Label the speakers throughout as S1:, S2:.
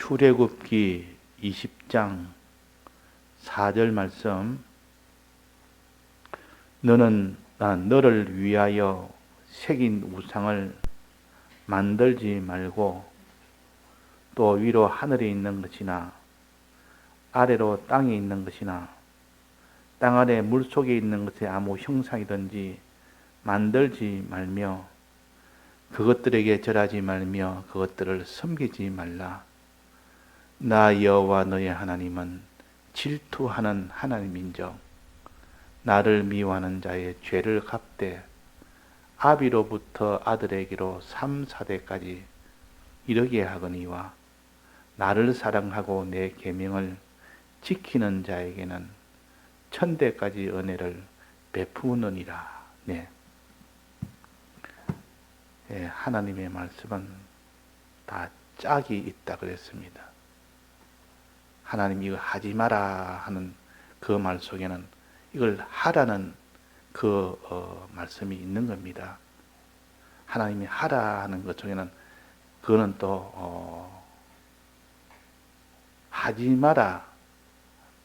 S1: 출애굽기 20장 4절 말씀. 너는 너를 위하여 새긴 우상을 만들지 말고 또 위로 하늘에 있는 것이나 아래로 땅에 있는 것이나 땅 아래 물속에 있는 것의 아무 형상이든지 만들지 말며 그것들에게 절하지 말며 그것들을 섬기지 말라. 나 여호와 너의 하나님은 질투하는 하나님인즉 나를 미워하는 자의 죄를 갚되 아비로부터 아들에게로 3, 4대까지 이르게 하거니와 나를 사랑하고 내 계명을 지키는 자에게는 1000대까지 은혜를 베푸느니라. 네. 하나님의 말씀은 다 짝이 있다 그랬습니다. 하나님 이거 하지 마라 하는 그 말 속에는 이걸 하라는 그 말씀이 있는 겁니다. 하나님이 하라 하는 것 중에는 그거는 또 하지 마라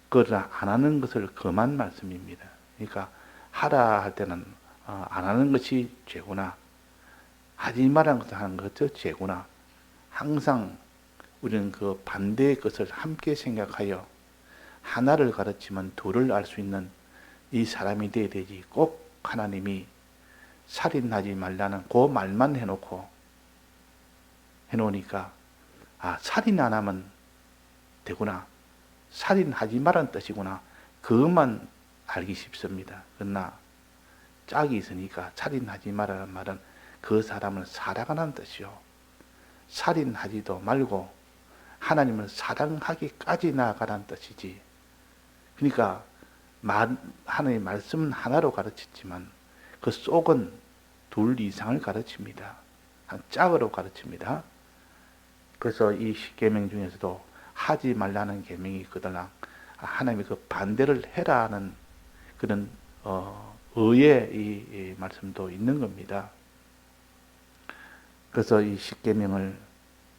S1: 그걸 안 하는 것을 금한 말씀입니다. 그러니까 하라 할 때는 안 하는 것이 죄구나, 하지 말라는 것을 하는 것이 죄구나. 항상 우리는 그 반대의 것을 함께 생각하여 하나를 가르치면 둘을 알 수 있는 이 사람이 되어야 되지. 꼭 하나님이 살인하지 말라는 그 말만 해놓으니까 살인 안 하면 되구나, 살인하지 말라는 뜻이구나, 그것만 알기 쉽습니다. 그러나 짝이 있으니까 살인하지 말라는 말은 그 사람을 사랑하는 뜻이요, 살인하지도 말고 하나님을 사랑하기까지 나아가라는 뜻이지. 그러니까 하나님의 말씀은 하나로 가르치지만 그 속은 둘 이상을 가르칩니다. 한 짝으로 가르칩니다. 그래서 이 십계명 중에서도 하지 말라는 계명이 있거든. 하나님이 그 반대를 해라는 그런 의의 이 말씀도 있는 겁니다. 그래서 이 십계명을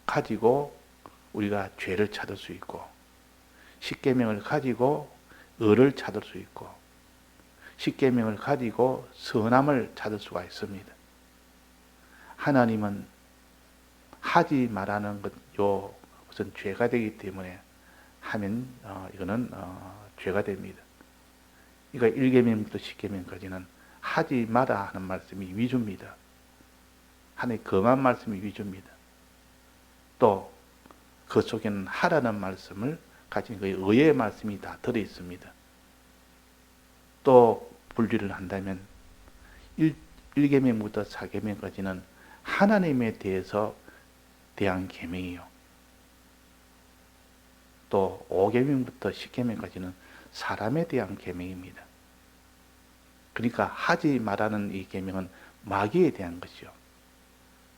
S1: 가지고 우리가 죄를 찾을 수 있고, 십계명을 가지고 의를 찾을 수 있고, 십계명을 가지고 선함을 찾을 수가 있습니다. 하나님은 하지 말라는 것, 우선 죄가 되기 때문에 하면 이거는 죄가 됩니다. 그러니까 1계명부터 10계명까지는 하지 마라 하는 말씀이 위주입니다. 하나님 금한 말씀이 위주입니다. 또 그 속에는 하라는 말씀을 가진 그 의의 말씀이 다 들어 있습니다. 또 분리를 한다면 1계명부터 4계명까지는 하나님에 대한 계명이요. 또 5계명부터 10계명까지는 사람에 대한 계명입니다. 그러니까 하지 말라는 이 계명은 마귀에 대한 것이요.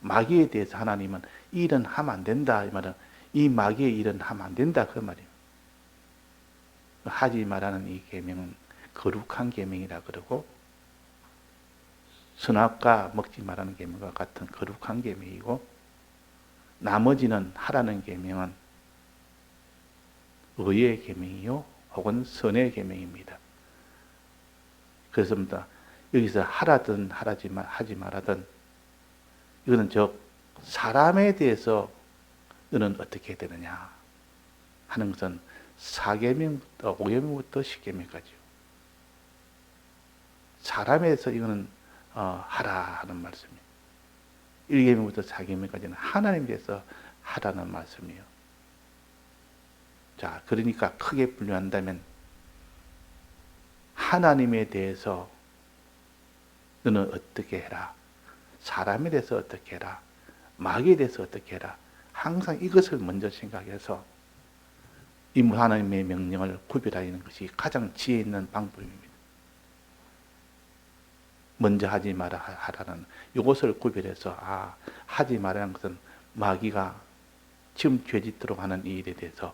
S1: 마귀에 대해서 하나님은 이 일은 하면 안 된다, 이 말은 이 마귀의 일은 하면 안 된다 그 말이에요. 하지 말라는 이 계명은 거룩한 계명이라 그러고, 선악과 먹지 말라는 계명과 같은 거룩한 계명이고, 나머지는 하라는 계명은 의의 계명이요 혹은 선의 계명입니다. 그래서 여기서 하라든 하지 말라든 이거는 사람에 대해서 너는 어떻게 해야 되느냐 하는 것은 4계명부터 5계명부터 10계명까지요. 사람에 대해서 이거는 하라 하는 말씀이에요. 1계명부터 4계명까지는 하나님에 대해서 하라는 말씀이에요. 자, 그러니까 크게 분류한다면 하나님에 대해서 너는 어떻게 해라, 사람에 대해서 어떻게 해라, 마귀에 대해서 어떻게 해라, 항상 이것을 먼저 생각해서 이 하나님의 명령을 구별하는 것이 가장 지혜 있는 방법입니다. 먼저 하지 마라 하라는 이것을 구별해서 하지 말라는 것은 마귀가 지금 죄짓도록 하는 이 일에 대해서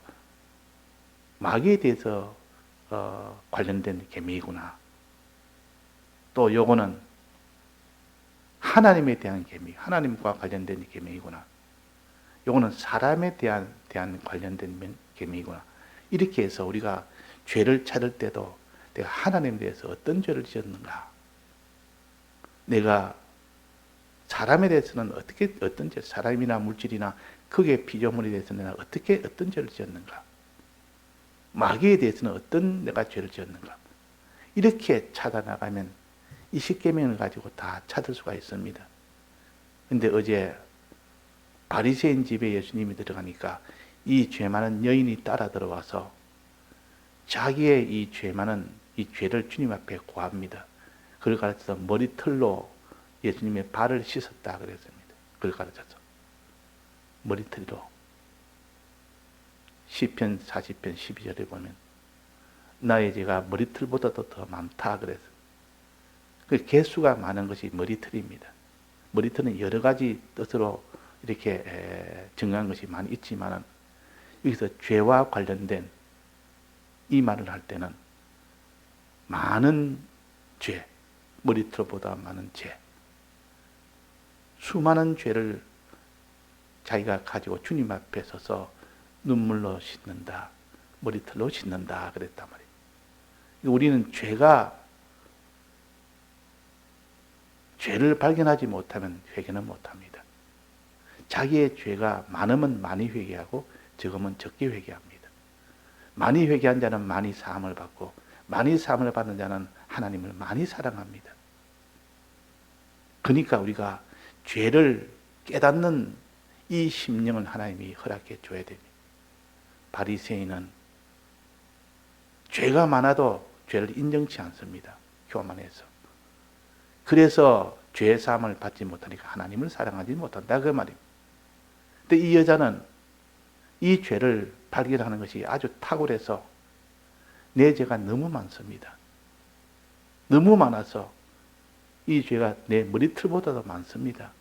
S1: 마귀에 대해서 관련된 계명이구나. 또 요거는 하나님에 대한 계명, 하나님과 관련된 계명이구나. 요거는 사람에 대한 대한 관련된 계명이구나. 이렇게 해서 우리가 죄를 찾을 때도 내가 하나님에 대해서 어떤 죄를 지었는가, 내가 사람에 대해서는 어떤 죄, 사람이나 물질이나 크게 피조물에 대해서는 내가 어떤 죄를 지었는가, 마귀에 대해서는 어떤 내가 죄를 지었는가, 이렇게 찾아나가면 이 십계명을 가지고 다 찾을 수가 있습니다. 근데 어제 바리새인 집에 예수님이 들어가니까 이 죄 많은 여인이 따라 들어와서 자기의 이 죄 많은 이 죄를 주님 앞에 고합니다. 그걸 가르쳐서 머리털로 예수님의 발을 씻었다 그랬습니다. 그걸 가르쳐서 머리털로. 시편 40편 12절에 보면 나의 죄가 머리털보다도 더 많다 그랬어요. 그 개수가 많은 것이 머리털입니다. 머리털은 여러 가지 뜻으로 이렇게 정한 것이 많이 있지만 여기서 죄와 관련된 이 말을 할 때는 많은 죄, 머리털보다 많은 죄, 수많은 죄를 자기가 가지고 주님 앞에 서서 눈물로 씻는다, 머리털로 씻는다 그랬단 말이에요. 우리는 죄를 발견하지 못하면 회개는 못합니다. 자기의 죄가 많으면 많이 회개하고 적으면 적게 회개합니다. 많이 회개한 자는 많이 사함을 받고 많이 사함을 받는 자는 하나님을 많이 사랑합니다. 그러니까 우리가 죄를 깨닫는 이 심령을 하나님이 허락해 줘야 됩니다. 바리새인은 죄가 많아도 죄를 인정치 않습니다. 교만해서. 그래서 죄 사함을 받지 못하니까 하나님을 사랑하지 못한다 그 말입니다. 근데 이 여자는 이 죄를 발견하는 것이 아주 탁월해서 내 죄가 너무 많습니다. 너무 많아서 이 죄가 내 머리털보다도 많습니다.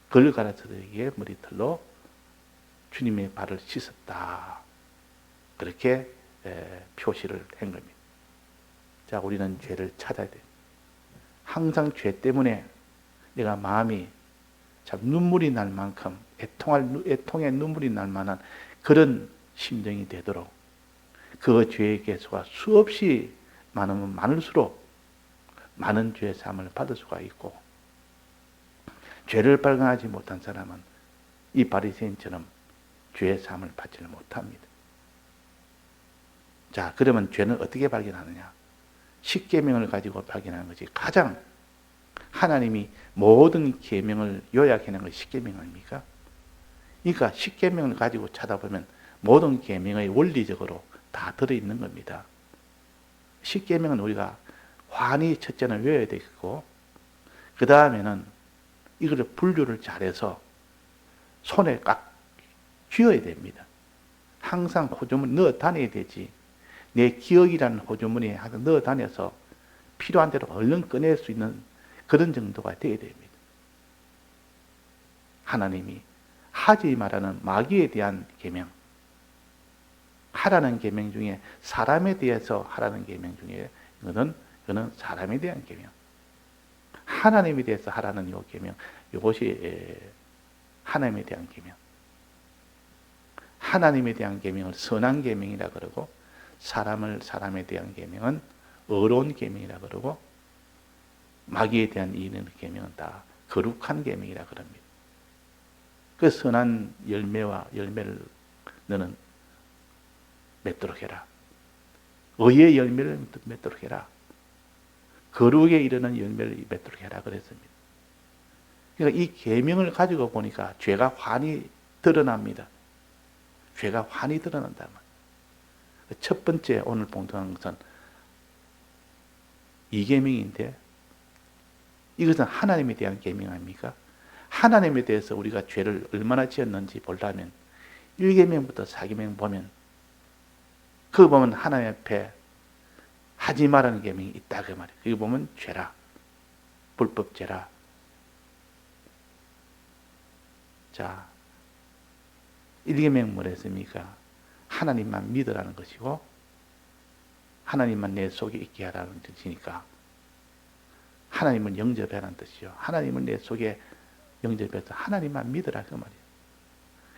S1: 그걸 가르쳐서 이게 머리털로 주님의 발을 씻었다. 그렇게 표시를 한 겁니다. 자, 우리는 죄를 찾아야 돼요. 항상 죄 때문에 내가 마음이 참 눈물이 날 만큼 애통의 눈물이 날 만한 그런 심정이 되도록 그 죄의 개수가 수없이 많으면 많을수록 많은 죄 사함을 받을 수가 있고 죄를 발견하지 못한 사람은 이 바리새인처럼 죄의 사함을 받지를 못합니다. 자, 그러면 죄는 어떻게 발견하느냐? 십계명을 가지고 발견하는 것이 가장 하나님이 모든 계명을 요약해낸 것이 십계명 아닙니까? 그러니까 십계명을 가지고 찾아보면 모든 계명의 원리적으로 다 들어있는 겁니다. 십계명은 우리가 환히 첫째는 외워야 되겠고 그 다음에는 이거를 분류를 잘해서 손에 꽉 쥐어야 됩니다. 항상 호주머니 넣어 다녀야 되지. 내 기억이라는 호주머니에 항상 넣어 다녀서 필요한 대로 얼른 꺼낼 수 있는 그런 정도가 되어야 됩니다. 하나님이 하지 말라는 마귀에 대한 계명, 하라는 계명 중에 사람에 대해서 하라는 계명 중에 이거는 사람에 대한 계명. 하나님에 대해서 하라는 요 계명, 이것이 하나님에 대한 계명. 하나님에 대한 계명을 선한 계명이라 그러고 사람에 대한 계명은 어려운 계명이라 그러고 마귀에 대한 이는 계명은 다 거룩한 계명이라 그럽니다. 그 선한 열매와 열매를 너는 맺도록 해라. 의의 열매를 맺도록 해라. 거룩에 이르는 열매를 맺도록 해라 그랬습니다. 그러니까 이 계명을 가지고 보니까 죄가 환히 드러납니다. 죄가 환히 드러난다. 첫 번째 오늘 봉독한 것은 이 계명인데 이것은 하나님에 대한 계명 아닙니까? 하나님에 대해서 우리가 죄를 얼마나 지었는지 보려면 1계명부터 4계명 보면 그거 보면 하나님 앞에 하지 말라는 계명이 있다 그 말이에요. 그거 보면 죄라. 불법죄라. 자, 1계명 뭐라 했습니까? 하나님만 믿으라는 것이고 하나님만 내 속에 있게 하라는 뜻이니까 하나님을 영접하라는 뜻이죠. 하나님을 내 속에 영접해서 하나님만 믿으라 그 말이에요.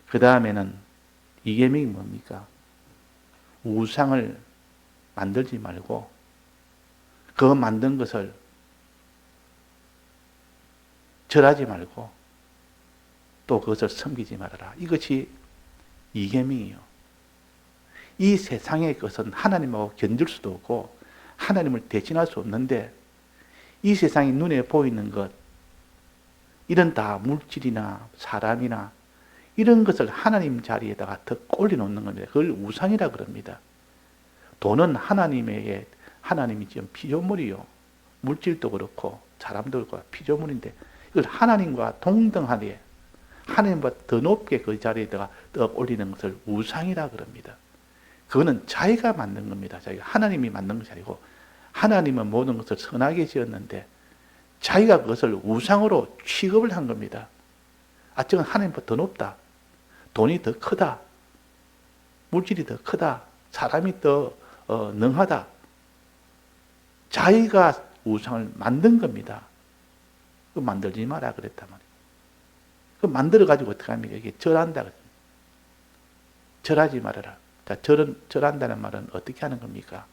S1: 그 다음에는 이계명이 뭡니까? 우상을 만들지 말고 그 만든 것을 절하지 말고 또 그것을 섬기지 말아라. 이것이 이계명이요. 이 세상의 것은 하나님하고 견줄 수도 없고 하나님을 대신할 수 없는데 이 세상이 눈에 보이는 것, 이런 다 물질이나 사람이나 이런 것을 하나님 자리에다가 더 올려놓는 겁니다. 그걸 우상이라 그럽니다. 돈은 하나님이 지은 피조물이요. 물질도 그렇고 사람도 그렇고 피조물인데 이걸 하나님과 동등하게 하나님보다 더 높게 그 자리에다가 떡 올리는 것을 우상이라 그럽니다. 그거는 자기가 만든 겁니다. 자기가 하나님이 만든 것이 아니고 하나님은 모든 것을 선하게 지었는데 자기가 그것을 우상으로 취급을 한 겁니다. 저건 하나님보다 더 높다. 돈이 더 크다. 물질이 더 크다. 사람이 더 능하다. 자기가 우상을 만든 겁니다. 그 만들지 마라 그랬단 말이에요. 그 만들어가지고 어떻게 합니까? 이게 절한다. 절하지 말아라. 자, 절한다는 말은 어떻게 하는 겁니까?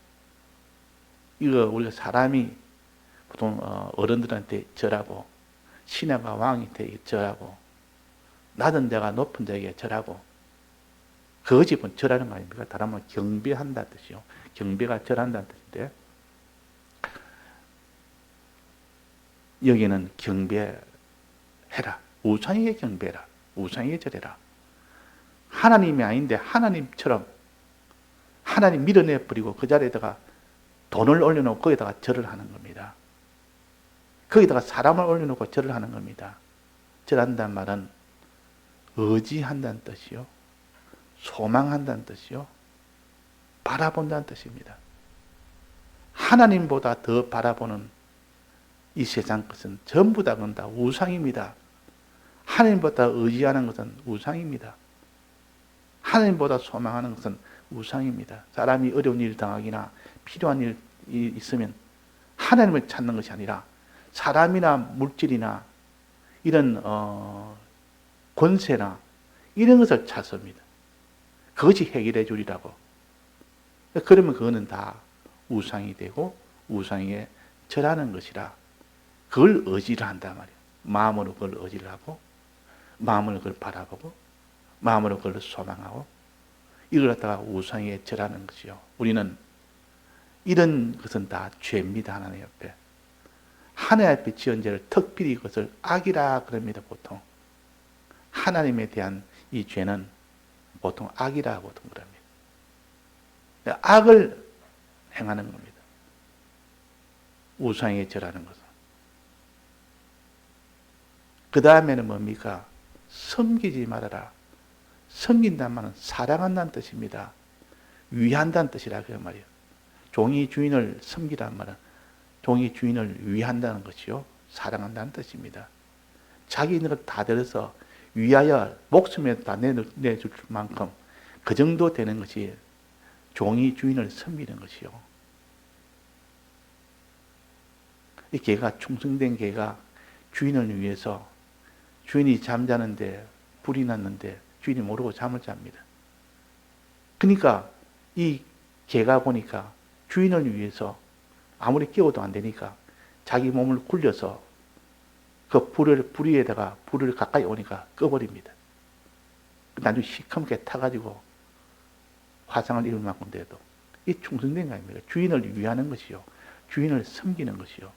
S1: 이거 우리가 사람이 보통 어른들한테 절하고 신하가 왕한테 절하고 낮은 자가 높은 자에게 절하고 그 집은 절하는 거 아닙니까? 다른 말로 경배한다는 뜻이요. 경배가 절한다는 뜻인데 여기는 경배해라. 우상에게 경배해라. 우상에게 절해라. 하나님이 아닌데 하나님처럼 하나님 밀어내버리고 그 자리에다가 돈을 올려놓고 거기다가 절을 하는 겁니다. 거기다가 사람을 올려놓고 절을 하는 겁니다. 절한다는 말은 의지한다는 뜻이요. 소망한다는 뜻이요. 바라본다는 뜻입니다. 하나님보다 더 바라보는 이 세상 것은 전부 다 그건 다 우상입니다. 하나님보다 의지하는 것은 우상입니다. 하나님보다 소망하는 것은 우상입니다. 사람이 어려운 일을 당하기나 필요한 일이 있으면 하나님을 찾는 것이 아니라 사람이나 물질이나 이런 권세나 이런 것을 찾습니다. 그것이 해결해 주리라고. 그러면 그거는 다 우상이 되고 우상에 절하는 것이라 그걸 의지를 한단 말이에요. 마음으로 그걸 의지를 하고 마음으로 그걸 바라보고 마음으로 그걸 소망하고 이걸 갖다가 우상에 절하는 것이요. 우리는 이런 것은 다 죄입니다. 하나님 앞에. 하나님 앞에 지은 죄를 특별히 그것을 악이라 그럽니다. 보통. 하나님에 대한 이 죄는 보통 악이라 보통 그럽니다. 악을 행하는 겁니다. 우상에 절하는 것은. 그 다음에는 뭡니까? 섬기지 말아라. 섬긴다는 말은 사랑한다는 뜻입니다. 위한다는 뜻이라 그 말이에요. 종이 주인을 섬기란 말은 종이 주인을 위한다는 것이요. 사랑한다는 뜻입니다. 자기 있는 걸 다 들여서 위하여 목숨에 다 내줄 만큼 그 정도 되는 것이 종이 주인을 섬기는 것이요. 이 개가 충성된 개가 주인을 위해서 주인이 잠자는데 불이 났는데 주인이 모르고 잠을 잡니다. 그러니까 이 개가 보니까 주인을 위해서 아무리 깨워도 안 되니까 자기 몸을 굴려서 그 불 위에다가 불을 가까이 오니까 꺼버립니다. 나중에 시커멓게 타가지고 화상을 입을 만큼 돼도 이 충성된 거 아닙니까? 주인을 위하는 것이요. 주인을 섬기는 것이요.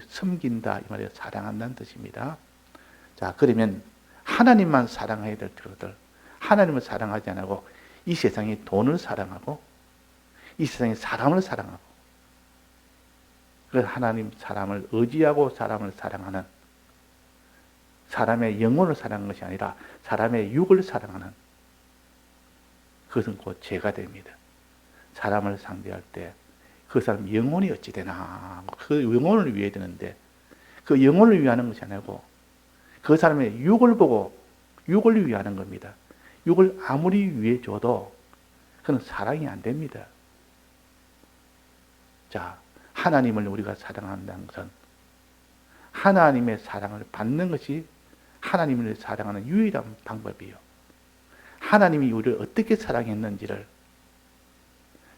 S1: 섬긴다 이 말이에요. 사랑한다는 뜻입니다. 자, 그러면 하나님만 사랑해야 될 것들, 하나님을 사랑하지 않고 이 세상에 돈을 사랑하고 이 세상에 사람을 사랑하고 그래서 하나님 사람을 의지하고 사람을 사랑하는 사람의 영혼을 사랑하는 것이 아니라 사람의 육을 사랑하는 그것은 곧 죄가 됩니다. 사람을 상대할 때 그 사람 영혼이 어찌 되나 그 영혼을 위해야 되는데 그 영혼을 위하는 것이 아니고 그 사람의 육을 보고 육을 위하는 겁니다. 육을 아무리 위해 줘도 그건 사랑이 안 됩니다. 자, 하나님을 우리가 사랑한다는 것은 하나님의 사랑을 받는 것이 하나님을 사랑하는 유일한 방법이에요. 하나님이 우리를 어떻게 사랑했는지를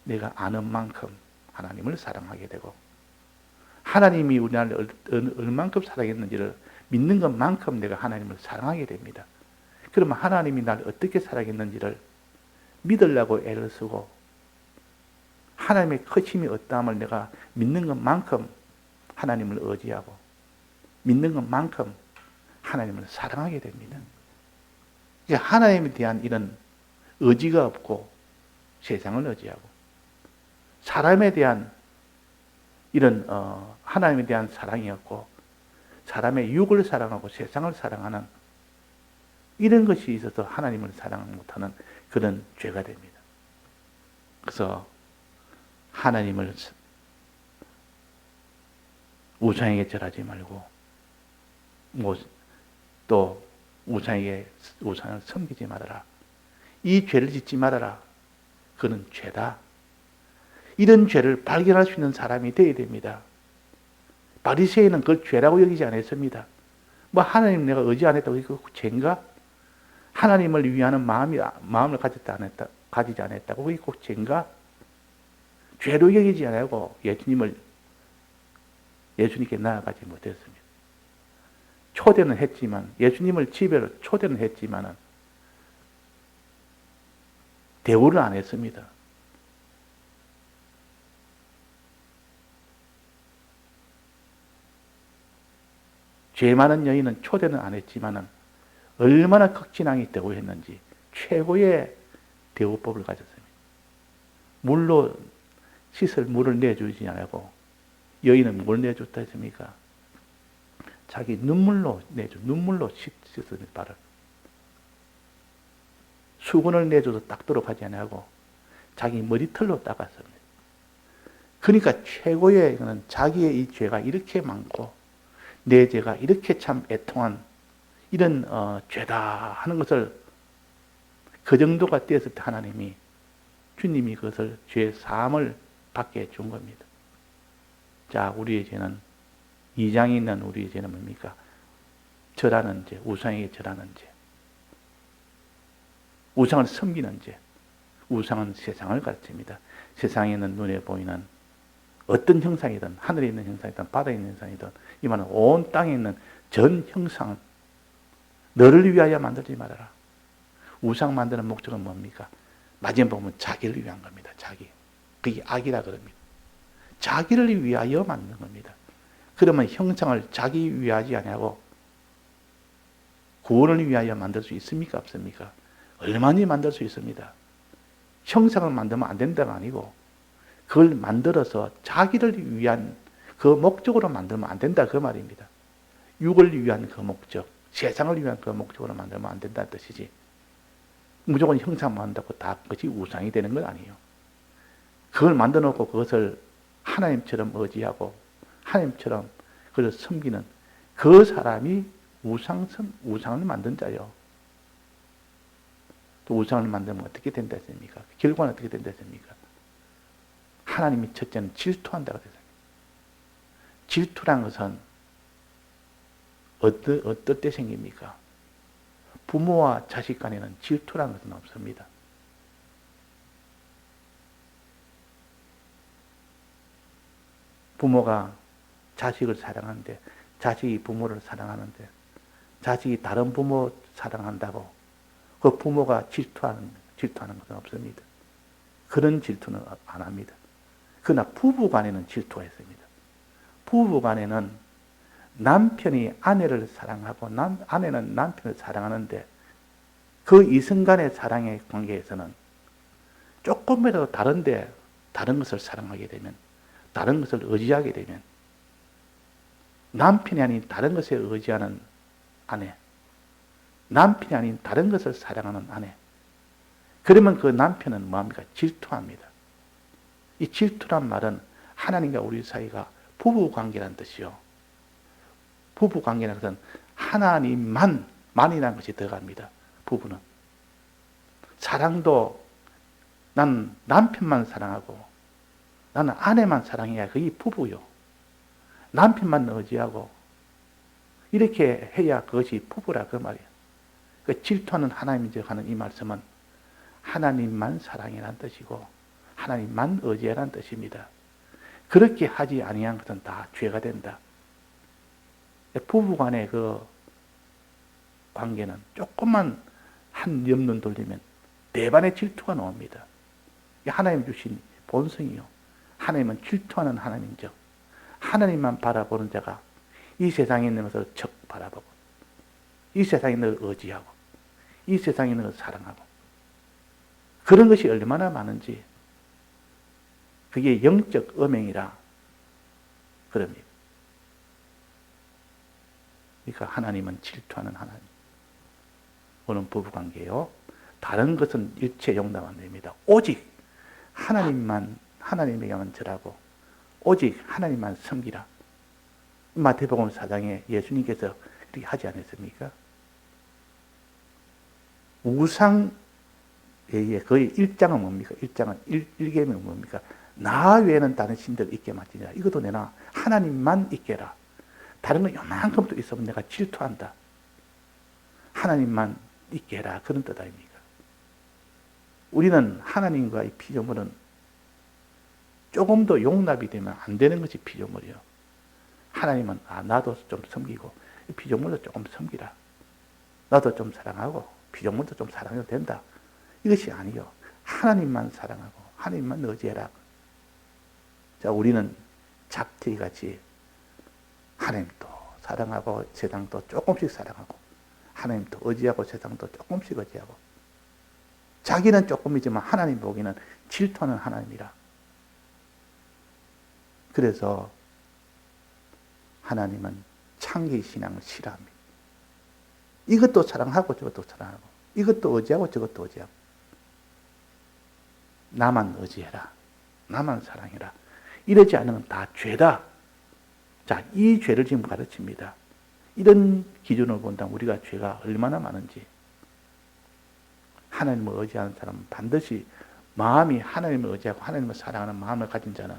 S1: 내가 아는 만큼 하나님을 사랑하게 되고, 하나님이 우리를 얼만큼 사랑했는지를 믿는 것만큼 내가 하나님을 사랑하게 됩니다. 그러면 하나님이 나를 어떻게 사랑했는지를 믿으려고 애를 쓰고, 하나님의 크심이 어떠함을 내가 믿는 것만큼 하나님을 의지하고, 믿는 것만큼 하나님을 사랑하게 됩니다. 하나님에 대한 이런 의지가 없고 세상을 의지하고, 사람에 대한 이런 하나님에 대한 사랑이 없고 사람의 육을 사랑하고 세상을 사랑하는 이런 것이 있어서 하나님을 사랑 못하는 그런 죄가 됩니다. 그래서 하나님을 우상에게 절하지 말고, 또 우상을 섬기지 말아라. 이 죄를 짓지 말아라. 그는 죄다. 이런 죄를 발견할 수 있는 사람이 되어야 됩니다. 바리새인은 그걸 죄라고 여기지 않았습니다. 하나님 내가 의지 안 했다고 이거 죄인가? 하나님을 위하는 마음을 가지지 않았다고 이거 죄인가? 죄로 여기지 않고 예수님께 나아가지 못했습니다. 초대는 했지만, 예수님을 집에로 초대는 했지만 대우를 안 했습니다. 죄 많은 여인은 초대는 안 했지만 얼마나 극진하게 대우했는지 최고의 대우법을 가졌습니다. 물로 씻을 물을 내주지 않고, 여인은 뭘 내줬다 했습니까? 자기 눈물로 씻었습니다. 발을. 수건을 내줘도 닦도록 하지 않고 자기 머리털로 닦았습니다. 그러니까 최고의 자기의 이 죄가 이렇게 많고 내 죄가 이렇게 참 애통한 이런 죄다 하는 것을, 그 정도가 되었을 때 주님이 그것을 죄 사함을 받게 해준 겁니다. 자, 우리의 죄는, 2장에 있는 우리의 죄는 뭡니까? 절하는 죄, 우상에게 절하는 죄, 우상을 섬기는 죄. 우상은 세상을 가르칩니다. 세상에 있는 눈에 보이는 어떤 형상이든, 하늘에 있는 형상이든 바다에 있는 형상이든, 이 말은 온 땅에 있는 전 형상은 너를 위하여 만들지 말아라. 우상 만드는 목적은 뭡니까? 마지막 보면 자기를 위한 겁니다. 자기. 그게 악이라 그럽니다. 자기를 위하여 만든 겁니다. 그러면 형상을 자기 위하지 아니하고 구원을 위하여 만들 수 있습니까? 없습니까? 얼마나 만들 수 있습니다. 형상을 만들면 안 된다가 아니고 그걸 만들어서 자기를 위한 그 목적으로 만들면 안 된다 그 말입니다. 육을 위한 그 목적, 세상을 위한 그 목적으로 만들면 안 된다는 뜻이지, 무조건 형상 만든다고 다 그것이 우상이 되는 건 아니에요. 그걸 만들어 놓고 그것을 하나님처럼 의지하고 하나님처럼 그걸 섬기는 그 사람이 우상을 만든 자요. 또 우상을 만들면 어떻게 된다 했습니까? 결과는 어떻게 된다 했습니까? 하나님이 첫째는 질투한다고 했습니다. 질투란 것은 어떨 때 생깁니까? 부모와 자식 간에는 질투란 것은 없습니다. 부모가 자식을 사랑하는데, 자식이 부모를 사랑하는데, 자식이 다른 부모 사랑한다고 그 부모가 질투하는 것은 없습니다. 그런 질투는 안 합니다. 그러나 부부 간에는 질투가 있습니다. 부부 간에는 남편이 아내를 사랑하고 아내는 남편을 사랑하는데 그 이성 간의 사랑의 관계에서는 조금이라도 다른 것을 사랑하게 되면, 다른 것을 의지하게 되면, 남편이 아닌 다른 것에 의지하는 아내, 남편이 아닌 다른 것을 사랑하는 아내, 그러면 그 남편은 뭐합니까? 질투합니다. 이 질투란 말은 하나님과 우리 사이가 부부관계라는 뜻이요. 부부관계라는 것은 하나님만이라는 것이 들어갑니다. 부부는. 사랑도 난 남편만 사랑하고 나는 아내만 사랑해야 그게 부부요. 남편만 의지하고 이렇게 해야 그것이 부부라 그 말이에요. 그 질투하는 하나님이 하는 이 말씀은 하나님만 사랑이라는 뜻이고 하나님만 의지하라는 뜻입니다. 그렇게 하지 아니한 것은 다 죄가 된다. 부부 간의 그 관계는 조금만 한 옆눈 돌리면 대반의 질투가 나옵니다. 하나님 주신 본성이요. 하나님은 질투하는 하나님이죠. 하나님만 바라보는 자가 이 세상에 있는 것을 척 바라보고 이 세상에 있는 것을 의지하고 이 세상에 있는 것을 사랑하고 그런 것이 얼마나 많은지 그게 영적 음행이라 그럽니다. 그러니까 하나님은 질투하는 하나님. 그는 부부관계요. 다른 것은 일체 용납 안 됩니다. 오직 하나님에게만 절하고 오직 하나님만 섬기라. 마태복음 4장에 예수님께서 이렇게 하지 않았습니까? 우상에 의해 거의 1장은 뭡니까? 1계명은 뭡니까? 나 외에는 다른 신들 있게 맡기니라. 이것도 내나 하나님만 있게라. 다른 건 요만큼도 있으면 내가 질투한다. 하나님만 있게 해라. 그런 뜻 아닙니까? 우리는 하나님과의 피조물은 조금 더 용납이 되면 안 되는 것이 피조물이요. 하나님은 나도 좀 섬기고 피조물도 조금 섬기라. 나도 좀 사랑하고 피조물도 좀 사랑해도 된다. 이것이 아니요. 하나님만 사랑하고 하나님만 의지해라. 자, 우리는 잡티같이 하나님도 사랑하고 세상도 조금씩 사랑하고 하나님도 의지하고 세상도 조금씩 의지하고 자기는 조금이지만 하나님 보기에는 질투하는 하나님이라. 그래서 하나님은 창기신앙을 싫어합니다. 이것도 사랑하고 저것도 사랑하고 이것도 의지하고 저것도 의지하고 나만 의지해라. 나만 사랑해라. 이러지 않으면 다 죄다. 자, 이 죄를 지금 가르칩니다. 이런 기준으로 본다면 우리가 죄가 얼마나 많은지. 하나님을 의지하는 사람은 반드시 마음이 하나님을 의지하고 하나님을 사랑하는 마음을 가진 자는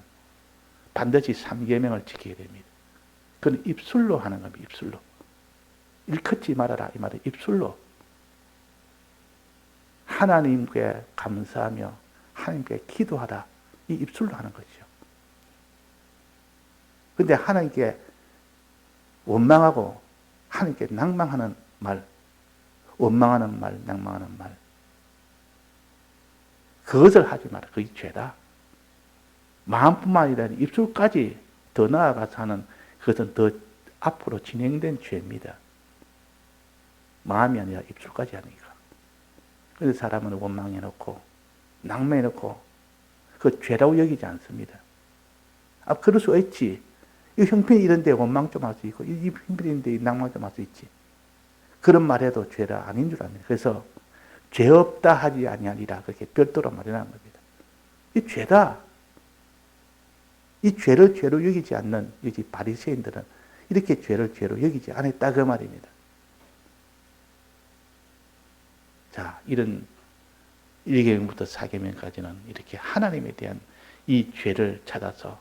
S1: 반드시 3계명을 지키게 됩니다. 그건 입술로 하는 겁니다. 입술로. 일컫지 말아라. 이 말은 입술로. 하나님께 감사하며 하나님께 기도하라. 이 입술로 하는 것이죠. 근데 하나님께 원망하고 하나님께 낭망하는 말, 원망하는 말, 낭망하는 말, 그것을 하지 마라. 그게 죄다. 마음뿐만 아니라 입술까지 더 나아가서 하는 그것은 더 앞으로 진행된 죄입니다. 마음이 아니라 입술까지 하니까. 그래서 사람은 원망해놓고 낭망해놓고 그 죄라고 여기지 않습니다. 그럴 수 있지. 이 형편이 이런데 원망 좀 할 수 있고 이 형편이 이런데 낭망 좀 할 수 있지. 그런 말해도 죄라 아닌 줄 압니다. 그래서 죄 없다 하지 아니하리라 그렇게 별도로 말해놓은 겁니다. 이 죄다. 이 죄를 죄로 여기지 않는 이 바리새인들은 이렇게 죄를 죄로 여기지 않았다 그 말입니다. 자, 이런 1계명부터 4계명까지는 이렇게 하나님에 대한 이 죄를 찾아서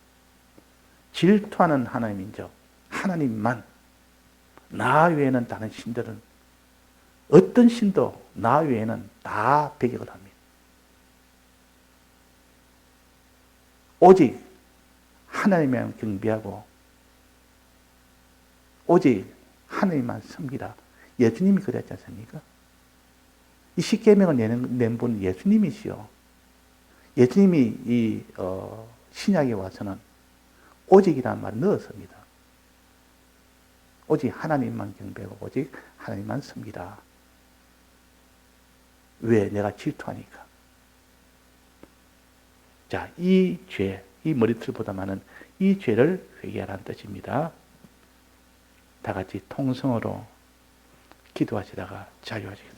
S1: 질투하는 하나님인즉 하나님만, 나 외에는 다른 신들은 어떤 신도 나 외에는 다 배격을 합니다. 오직 하나님만 경배하고 오직 하나님만 섬기라. 예수님이 그랬지 않습니까? 이 10계명을 낸 분은 예수님이시요. 예수님이 이 신약에 와서는 오직이라는 말을 넣었습니다. 오직 하나님만 경배하고 오직 하나님만 섬기라. 왜? 내가 질투하니까. 자, 이 죄, 이 머리털보다 많은 이 죄를 회개하라는 뜻입니다. 다 같이 통성으로 기도하시다가 자유하시겠습니다.